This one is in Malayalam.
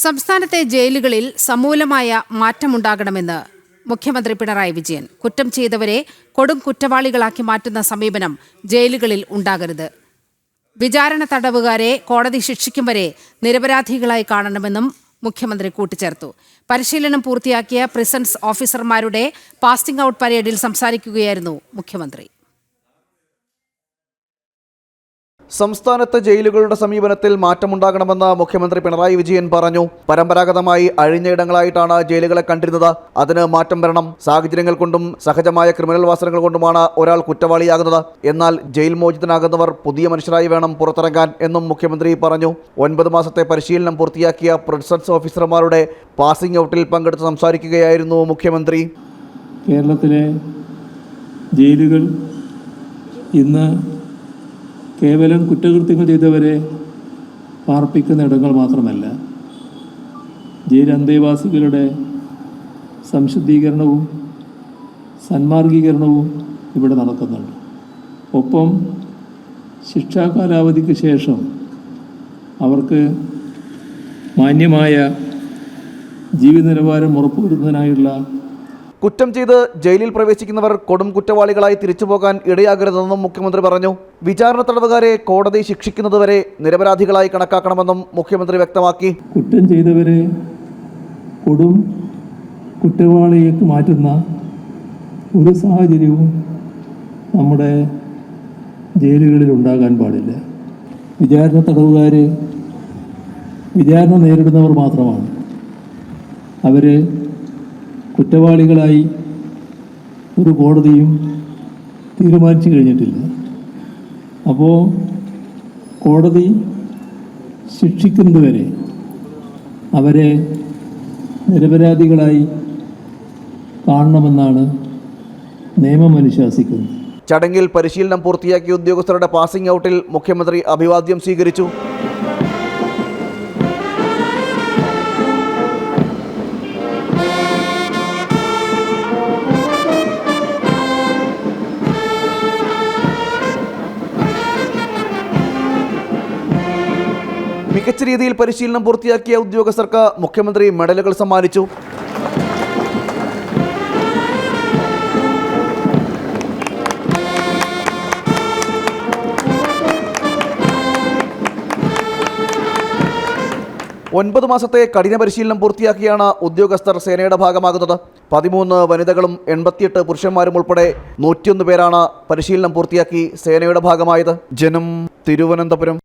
സംസ്ഥാനത്തെ ജയിലുകളിൽ സമൂലമായ മാറ്റമുണ്ടാകണമെന്ന് മുഖ്യമന്ത്രി പിണറായി വിജയൻ. കുറ്റം ചെയ്തവരെ കൊടും കുറ്റവാളികളാക്കി മാറ്റുന്ന സമീപനം ജയിലുകളിൽ ഉണ്ടാകരുത്. വിചാരണ തടവുകാരെ കോടതി ശിക്ഷിക്കും വരെ നിരപരാധികളായി കാണണമെന്നും മുഖ്യമന്ത്രി കൂട്ടിച്ചേർത്തു. പരിശീലനം പൂർത്തിയാക്കിയ പ്രിസൺസ് ഓഫീസർമാരുടെ പാസിംഗ് ഔട്ട് പരേഡിൽ സംസാരിക്കുകയായിരുന്നു മുഖ്യമന്ത്രി. സംസ്ഥാനത്ത് ജയിലുകളുടെ സമീപനത്തിൽ മാറ്റമുണ്ടാകണമെന്ന് മുഖ്യമന്ത്രി പിണറായി വിജയൻ പറഞ്ഞു. പരമ്പരാഗതമായി അഴിഞ്ഞയിടങ്ങളായിട്ടാണ് ജയിലുകളെ കണ്ടിരുന്നത്. അതിന് മാറ്റം വരണം. സാഹചര്യങ്ങൾ കൊണ്ടും സഹജമായ ക്രിമിനൽ വാസനകൾ കൊണ്ടുമാണ് ഒരാൾ കുറ്റവാളിയാകുന്നത്. എന്നാൽ ജയിൽ മോചിതനാകുന്നവർ പുതിയ മനുഷ്യരായി വേണം പുറത്തിറങ്ങാൻ എന്നും മുഖ്യമന്ത്രി പറഞ്ഞു. 9 മാസത്തെ പരിശീലനം പൂർത്തിയാക്കിയ പ്രിസൺസ് ഓഫീസർമാരുടെ പാസിംഗ് ഔട്ടിൽ പങ്കെടുത്ത് സംസാരിക്കുകയായിരുന്നു മുഖ്യമന്ത്രി. കേരളത്തിലെ ജയിലുകൾ ഇന്ന് കേവലം കുറ്റകൃത്യങ്ങൾ ചെയ്തവരെ പാർപ്പിക്കുന്ന ഇടങ്ങൾ മാത്രമല്ല, ജയിൽ അന്തേവാസികളുടെ സംശുദ്ധീകരണവും സന്മാർഗീകരണവും ഇവിടെ നടക്കുന്നുണ്ട്. ഒപ്പം ശിക്ഷാ കാലാവധിക്ക് ശേഷം അവർക്ക് മാന്യമായ ജീവിത നിലവാരം ഉറപ്പുവരുത്തുന്നതിനായുള്ള കുറ്റം ചെയ്ത് ജയിലിൽ പ്രവേശിക്കുന്നവർ കൊടും കുറ്റവാളികളായി തിരിച്ചുപോകാൻ ഇടയാകരുതെന്നും മുഖ്യമന്ത്രി പറഞ്ഞു. വിചാരണ തടവുകാരെ കോടതി ശിക്ഷിക്കുന്നതുവരെ നിരപരാധികളായി കണക്കാക്കണമെന്നും മുഖ്യമന്ത്രി വ്യക്തമാക്കി. കുറ്റം ചെയ്തവരെ കൊടും കുറ്റവാളിയേക്ക് മാറ്റുന്ന ഒരു സാഹചര്യവും നമ്മുടെ ജയിലുകളിൽ ഉണ്ടാകാൻ പാടില്ല. വിചാരണ തടവുകാർ വിചാരണ നേരിടുന്നവർ മാത്രമാണ്. അവർ കുറ്റവാളികളായി ഒരു കോടതിയും തീരുമാനിച്ചു കഴിഞ്ഞിട്ടില്ല. അപ്പോൾ കോടതി ശിക്ഷിക്കുന്നതുവരെ അവരെ നിരപരാധികളായി കാണണമെന്നാണ് നിയമം അനുശാസിക്കുന്നത്. ചടങ്ങിൽ പരിശീലനം പൂർത്തിയാക്കിയ ഉദ്യോഗസ്ഥരുടെ പാസിംഗ് ഔട്ടിൽ മുഖ്യമന്ത്രി അഭിവാദ്യം സ്വീകരിച്ചു. മികച്ച രീതിയിൽ പരിശീലനം പൂർത്തിയാക്കിയ ഉദ്യോഗസ്ഥർക്ക് മുഖ്യമന്ത്രി മെഡലുകൾ സമ്മാനിച്ചു. ഒൻപത് മാസത്തെ കഠിന പരിശീലനം പൂർത്തിയാക്കിയാണ് ഉദ്യോഗസ്ഥർ സേനയുടെ ഭാഗമാകുന്നത്. 13 വനിതകളും 88 പുരുഷന്മാരും ഉൾപ്പെടെ 101 പേരാണ് പരിശീലനം പൂർത്തിയാക്കി സേനയുടെ ഭാഗമായത്. ജനം, തിരുവനന്തപുരം.